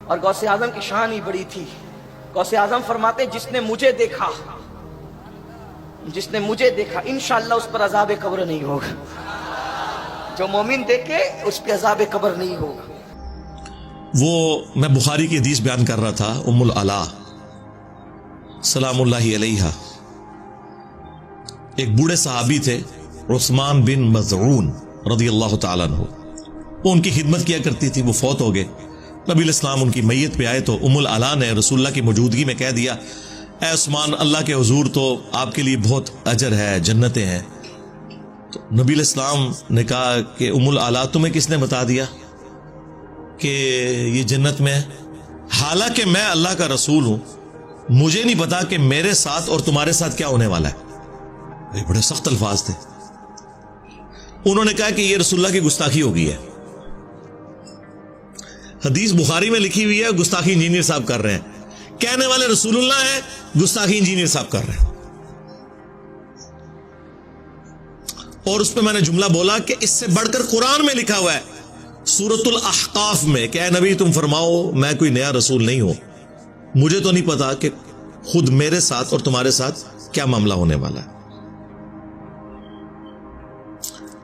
اور غوث اعظم کی شان ہی بڑی تھی. غوث اعظم فرماتے جس نے مجھے دیکھا انشاءاللہ اس پر عذاب قبر نہیں ہوگا. جو مومن دیکھے اس پہ عذاب قبر نہیں ہوگا. وہ میں بخاری کی حدیث بیان کر رہا تھا. ام العلا سلام اللہ علیہا ایک بوڑھے صحابی تھے عثمان بن مظعون رضی اللہ تعالیٰ عنہ. وہ ان کی خدمت کیا کرتی تھی. وہ فوت ہو گئے. نبی علیہ السلام ان کی میت پہ آئے تو ام العلا نے رسول اللہ کی موجودگی میں کہہ دیا اے عثمان اللہ کے حضور تو آپ کے لیے بہت اجر ہے, جنتیں ہیں. تو نبی علیہ السلام نے کہا کہ ام العلا تمہیں کس نے بتا دیا کہ یہ جنت میں ہے؟ حالانکہ میں اللہ کا رسول ہوں, مجھے نہیں پتا کہ میرے ساتھ اور تمہارے ساتھ کیا ہونے والا ہے. یہ بڑے سخت الفاظ تھے. انہوں نے کہا کہ یہ رسول اللہ کی گستاخی ہو گئی ہے. حدیث بخاری میں لکھی ہوئی ہے, گستاخی انجینئر صاحب کر رہے ہیں. کہنے والے رسول اللہ ہیں, گستاخی انجینئر صاحب کر رہے ہیں. اور اس پہ میں نے جملہ بولا کہ اس سے بڑھ کر قرآن میں لکھا ہوا ہے سورۃ الاحقاف میں کہ اے نبی تم فرماؤ میں کوئی نیا رسول نہیں ہوں, مجھے تو نہیں پتا کہ خود میرے ساتھ اور تمہارے ساتھ کیا معاملہ ہونے والا ہے.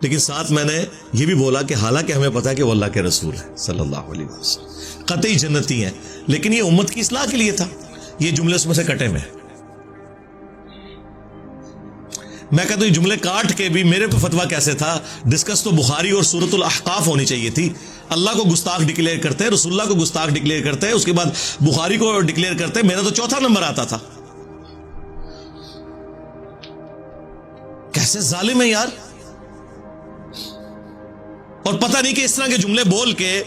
لیکن ساتھ میں نے یہ بھی بولا کہ حالانکہ ہمیں پتا ہے کہ وہ اللہ کے رسول ہے صلی اللہ علیہ وسلم, قطعی جنتی ہیں, لیکن یہ امت کی اصلاح کے لیے تھا. یہ جملے اس میں سے کٹے میں کہتا ہوں یہ جملے کاٹ کے بھی میرے پہ فتویٰ کیسے تھا. ڈسکس تو بخاری اور سورۃ الاحقاف ہونی چاہیے تھی. اللہ کو گستاخ ڈکلیئر کرتے, رسول اللہ کو گستاخ ڈکلیئر کرتے, اس کے بعد بخاری کو ڈکلیئر کرتے. میرا تو چوتھا نمبر آتا تھا. کیسے ظالم ہے یار. اور پتہ نہیں کہ اس طرح کے جملے بول کے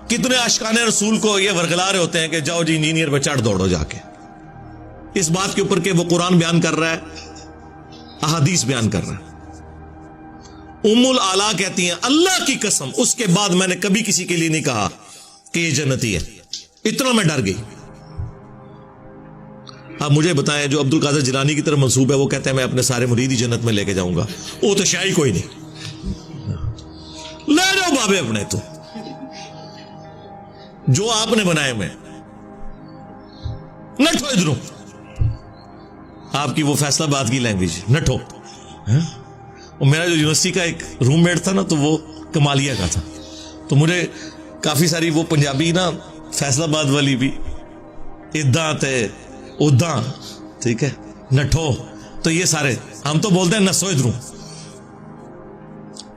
کتنے عاشقان رسول کو یہ ورگلا رہے ہوتے ہیں کہ جاؤ جی انجینئر پہ چڑھ دوڑو جا کے, اس بات کے اوپر کہ وہ قرآن بیان کر رہا ہے, احادیث بیان کر رہا ہے. ام العلا کہتی ہیں اللہ کی قسم اس کے بعد میں نے کبھی کسی کے لیے نہیں کہا کہ یہ جنتی ہے. اتنا میں ڈر گئی. اب مجھے بتائیں جو عبد القادر جیلانی کی طرف منسوب ہے وہ کہتے ہیں میں اپنے سارے مرید ہی جنت میں لے کے جاؤں گا. وہ تو شاید کوئی نہیں. لے جاؤ بابے اپنے تو جو آپ نے بنائے میں نٹھو ادھروں. آپ کی وہ فیصلہ آباد کی لینگویج نٹھو. اور میرا جو یونیورسٹی کا ایک روم میٹ تھا نا تو وہ کمالیہ کا تھا, تو مجھے کافی ساری وہ پنجابی نا فیصلہ آباد والی بھی اداں تے اداں ٹھیک ہے نٹھو, تو یہ سارے ہم تو بولتے ہیں نسو ادھروں.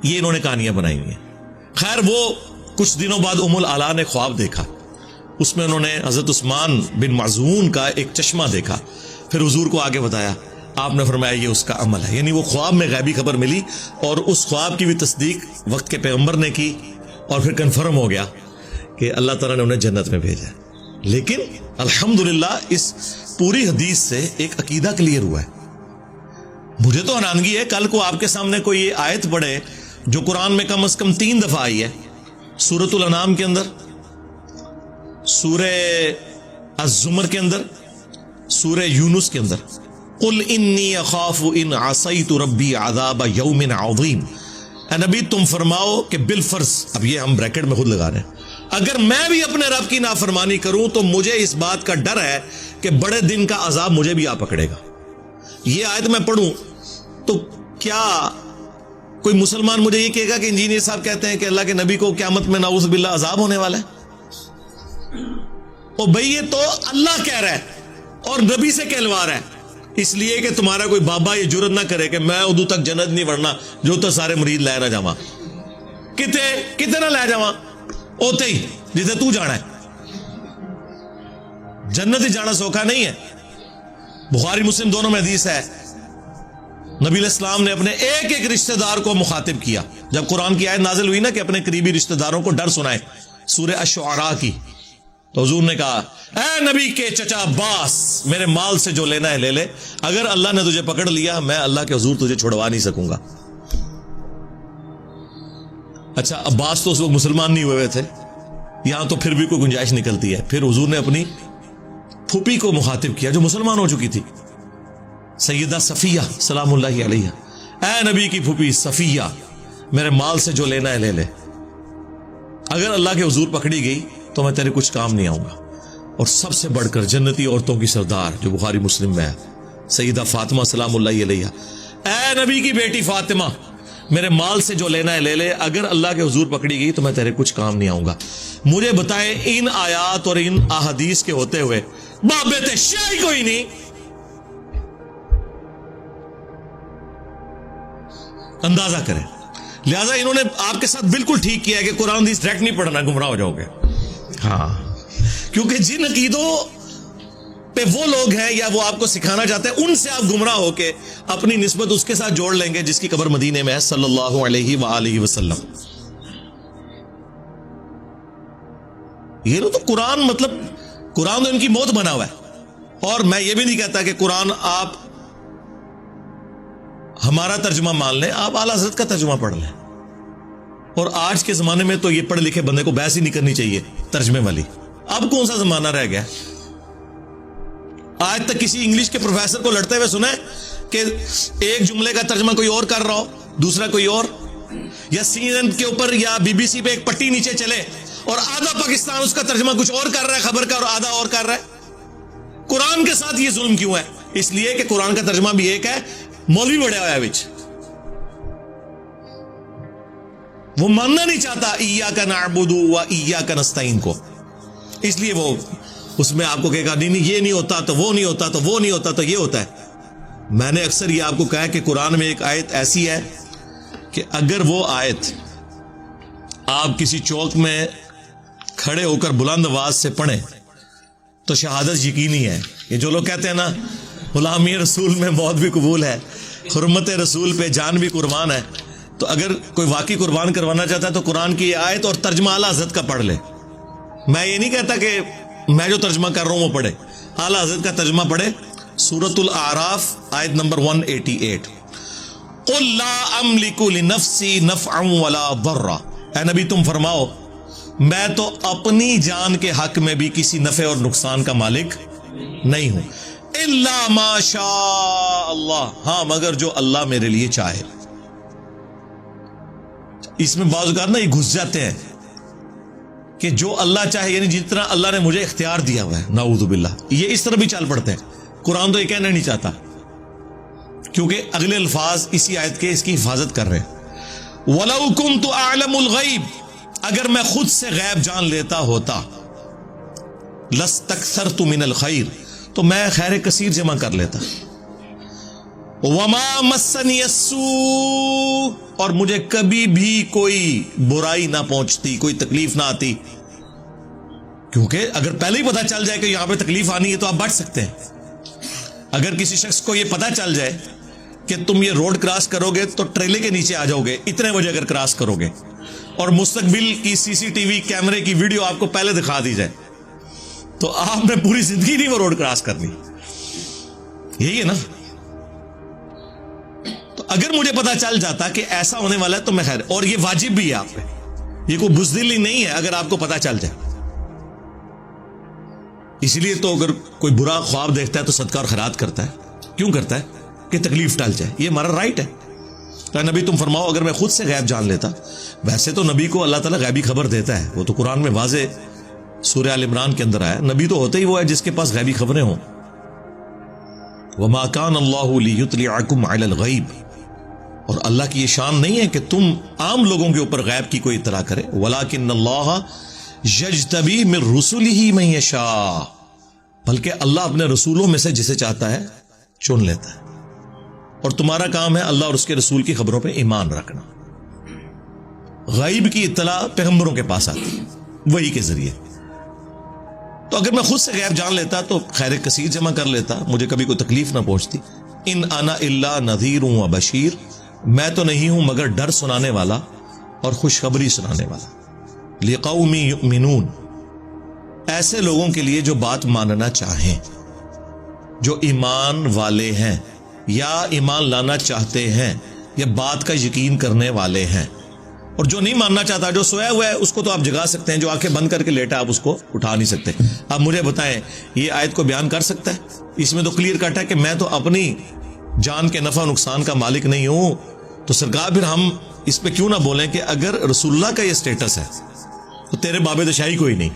یہ انہوں نے کہانیاں بنائی ہوئی ہیں. خیر وہ کچھ دنوں بعد ام العلا نے خواب دیکھا. اس میں انہوں نے حضرت عثمان بن مظعون کا ایک چشمہ دیکھا. پھر حضور کو آگے بتایا. آپ نے فرمایا یہ اس کا عمل ہے. یعنی وہ خواب میں غیبی خبر ملی اور اس خواب کی بھی تصدیق وقت کے پیغمبر نے کی اور پھر کنفرم ہو گیا کہ اللہ تعالیٰ نے انہیں جنت میں بھیجا. لیکن الحمدللہ اس پوری حدیث سے ایک عقیدہ کلیئر ہوا ہے. مجھے تو حیرانگی ہے کل کو آپ کے سامنے کوئی یہ آیت پڑھے جو قرآن میں کم از کم 3 دفعہ آئی ہے. سورۃ الانعام کے اندر, سورہ الزمر کے اندر, سورہ یونس کے اندر. قل انی اخاف ان عصیت ربی عذاب یوم عظیم. اے نبی تم فرماؤ کہ بالفرض, اب یہ ہم بریکٹ میں خود لگا رہے ہیں, اگر میں بھی اپنے رب کی نافرمانی کروں تو مجھے اس بات کا ڈر ہے کہ بڑے دن کا عذاب مجھے بھی آ پکڑے گا. یہ آیت میں پڑھوں تو کیا کوئی مسلمان مجھے یہ کہے گا کہ انجینئر صاحب کہتے ہیں کہ اللہ کے نبی کو قیامت میں نعوذ باللہ عذاب ہونے والا ہے؟ او بھئی یہ تو اللہ کہہ رہا ہے اور نبی سے کہلوا رہا ہے, اس لیے کہ تمہارا کوئی بابا یہ جرت نہ کرے کہ میں ادو تک جنت نہیں ورنا جو تو سارے مرید لے نہ جاواں. کتے نہ لے جاواں اوتے ہی جسے تو جانا ہے. جنت ہی جانا سوکھا نہیں ہے. بخاری مسلم دونوں میں حدیث ہے نبی علیہ السلام نے اپنے ایک ایک رشتہ دار کو مخاطب کیا. جب قرآن کی آیت نازل ہوئی نا کہ اپنے قریبی رشتہ داروں کو ڈر سنائے سورہ الشعراء کی, تو حضور نے کہا اے نبی کے چچا عباس میرے مال سے جو لینا ہے لے لے, اگر اللہ نے تجھے پکڑ لیا میں اللہ کے حضور تجھے چھڑوا نہیں سکوں گا. اچھا عباس تو اس وقت مسلمان نہیں ہوئے تھے, یہاں تو پھر بھی کوئی گنجائش نکلتی ہے. پھر حضور نے اپنی پھوپھی کو مخاطب کیا جو مسلمان ہو چکی تھی, سیدہ صفیہ سلام اللہ علیہ. اے نبی کی پھوپھی صفیہ میرے مال سے جو لینا ہے لے لے, اگر اللہ کے حضور پکڑی گئی تو میں تیرے کچھ کام نہیں آؤں گا. اور سب سے بڑھ کر جنتی عورتوں کی سردار جو بخاری مسلم میں ہے, سیدہ فاطمہ سلام اللہ علیہ, اے نبی کی بیٹی فاطمہ, میرے مال سے جو لینا ہے لے لے, اگر اللہ کے حضور پکڑی گئی تو میں تیرے کچھ کام نہیں آؤں گا. مجھے بتائیں ان آیات اور ان احادیث کے ہوتے ہوئے باپ بیٹے شیعی کوئی نہیں. اندازہ کریں. لہذا انہوں نے آپ کے ساتھ بالکل ٹھیک کیا ہے کہ قرآن حدیث ڈائریکٹ نہیں پڑھنا, گمراہ ہو جاؤ گے. ہاں, کیونکہ جن عقیدوں پہ وہ لوگ ہیں یا وہ آپ کو سکھانا چاہتے ہیں, ان سے آپ گمراہ ہو کے اپنی نسبت اس کے ساتھ جوڑ لیں گے جس کی قبر مدینے میں ہے صلی اللہ علیہ وآلہ وسلم. یہ تو قرآن, مطلب قرآن تو ان کی موت بنا ہوا ہے. اور میں یہ بھی نہیں کہتا کہ قرآن آپ ہمارا ترجمہ مان لیں, آپ اعلیٰ حضرت کا ترجمہ پڑھ لیں. اور آج کے زمانے میں تو یہ پڑھے لکھے بندے کو بحث ہی نہیں کرنی چاہیے ترجمے والی. اب کون سا زمانہ رہ گیا؟ آج تک کسی انگلش کے پروفیسر کو لڑتے ہوئے سنا ہے کہ ایک جملے کا ترجمہ کوئی اور کر رہا ہو, دوسرا کوئی اور, یا CNN کے اوپر یا BBC پہ ایک پٹی نیچے چلے اور آدھا پاکستان اس کا ترجمہ کچھ اور کر رہا ہے خبر کا, اور آدھا اور کر رہا ہے؟ قرآن کے ساتھ یہ ظلم کیوں ہے؟ اس لیے کہ قرآن کا ترجمہ بھی ایک ہے, مولوی بڑھا ہوا ہے وچ, وہ ماننا نہیں چاہتا ایاک نعبد و ایاک نستعین کو. اس لیے وہ اس میں آپ کو کہے گا نہیں یہ نہیں ہوتا تو وہ نہیں ہوتا تو وہ نہیں ہوتا تو یہ ہوتا ہے. میں نے اکثر یہ آپ کو کہا کہ قرآن میں ایک آیت ایسی ہے کہ اگر وہ آیت آپ کسی چوک میں کھڑے ہو کر بلند آواز سے پڑھیں تو شہادت یقینی ہے. یہ جو لوگ کہتے ہیں نا غلامی رسول میں موت بھی قبول ہے, حرمت رسول پہ جان بھی قربان ہے, تو اگر کوئی واقعی قربان کروانا چاہتا ہے تو قرآن کی یہ آیت اور ترجمہ اعلیٰ حضرت کا پڑھ لے. میں یہ نہیں کہتا کہ میں جو ترجمہ کر رہا ہوں وہ پڑھے, اعلیٰ حضرت کا ترجمہ پڑھے. سورۃ الاعراف آیت نمبر 188, قل لا املک لنفسی نفعا ولا ضرا, اے نبی تم فرماؤ میں تو اپنی جان کے حق میں بھی کسی نفع اور نقصان کا مالک نہیں ہوں, الا ما شاء اللہ, ہاں مگر جو اللہ میرے لیے چاہے. اس میں بعض اوقات نا یہ گھس جاتے ہیں کہ جو اللہ چاہے, یعنی جتنا اللہ نے مجھے اختیار دیا ہوا ہے, نعوذ باللہ, یہ اس طرح بھی چال پڑتے ہیں. قرآن تو یہ کہنا نہیں چاہتا, کیونکہ اگلے الفاظ اسی آیت کے اس کی حفاظت کر رہے ہیں. وَلَوْ كُنْتُ أَعْلَمُ الْغَيْبِ, اگر میں خود سے غیب جان لیتا ہوتا, لَاسْتَكْثَرْتُ مِنَ الْخَيْرِ, تو میں خیر کثیر جمع کر لیتا. وَمَا مَسَّنِيَ السُّوءُ, اور مجھے کبھی بھی کوئی برائی نہ پہنچتی, کوئی تکلیف نہ آتی. کیونکہ اگر پہلے ہی پتا چل جائے کہ یہاں پہ تکلیف آنی ہے تو آپ بچ سکتے ہیں. اگر کسی شخص کو یہ پتا چل جائے کہ تم یہ روڈ کراس کرو گے تو ٹریلے کے نیچے آ جاؤ گے اتنے بجے اگر کراس کرو گے, اور مستقبل کی CCTV کیمرے کی ویڈیو آپ کو پہلے دکھا دی جائے, تو آپ نے پوری زندگی نہیں وہ روڈ کراس کرنی. یہی ہے نا. تو اگر مجھے پتا چل جاتا کہ ایسا ہونے والا ہے تو میں خیر, اور یہ واجب بھی ہے آپ پہ, یہ کوئی بزدلی نہیں ہے اگر آپ کو پتا چل جائے. اس لیے تو اگر کوئی برا خواب دیکھتا ہے تو صدقہ اور خیرات کرتا ہے. کیوں کرتا ہے؟ کہ تکلیف ٹل جائے, یہ ہمارا رائٹ ہے. تو نبی تم فرماؤ اگر میں خود سے غیب جان لیتا, ویسے تو نبی کو اللہ تعالیٰ غیبی خبر دیتا ہے, وہ تو قرآن میں واضح سورہ آل عمران کے اندر آیا, نبی تو ہوتا ہی وہ ہے جس کے پاس غیبی خبریں ہوں. وما كان الله ليطلعكم على الغيب, اور اللہ کی یہ شان نہیں ہے کہ تم عام لوگوں کے اوپر غیب کی کوئی اطلاع کرے. ولكن الله يجتبي من رسله من يشاء, بلکہ اللہ اپنے رسولوں میں سے جسے چاہتا ہے چن لیتا ہے. اور تمہارا کام ہے اللہ اور اس کے رسول کی خبروں پہ ایمان رکھنا. غیب کی اطلاع پیغمبروں کے پاس آتی ہے وحی کے ذریعے. تو اگر میں خود سے غیب جان لیتا تو خیر کثیر جمع کر لیتا, مجھے کبھی کوئی تکلیف نہ پہنچتی. ان انا الا نذیر و بشیر, میں تو نہیں ہوں مگر ڈر سنانے والا اور خوشخبری سنانے والا. لقوم یؤمنون, ایسے لوگوں کے لیے جو بات ماننا چاہیں, جو ایمان والے ہیں یا ایمان لانا چاہتے ہیں یا بات کا یقین کرنے والے ہیں. اور جو نہیں ماننا چاہتا, جو سویا ہوا ہے, اس کو تو آپ جگا سکتے ہیں, جو آنکھیں بند کر کے لیٹا آپ اس کو اٹھا نہیں سکتے. آپ مجھے بتائیں یہ آیت کو بیان کر سکتا ہے؟ اس میں تو کلیئر کٹ ہے کہ میں تو اپنی جان کے نفع نقصان کا مالک نہیں ہوں. تو سرکار پھر ہم اس پہ کیوں نہ بولیں کہ اگر رسول اللہ کا یہ سٹیٹس ہے تو تیرے باب دشاہی کوئی نہیں.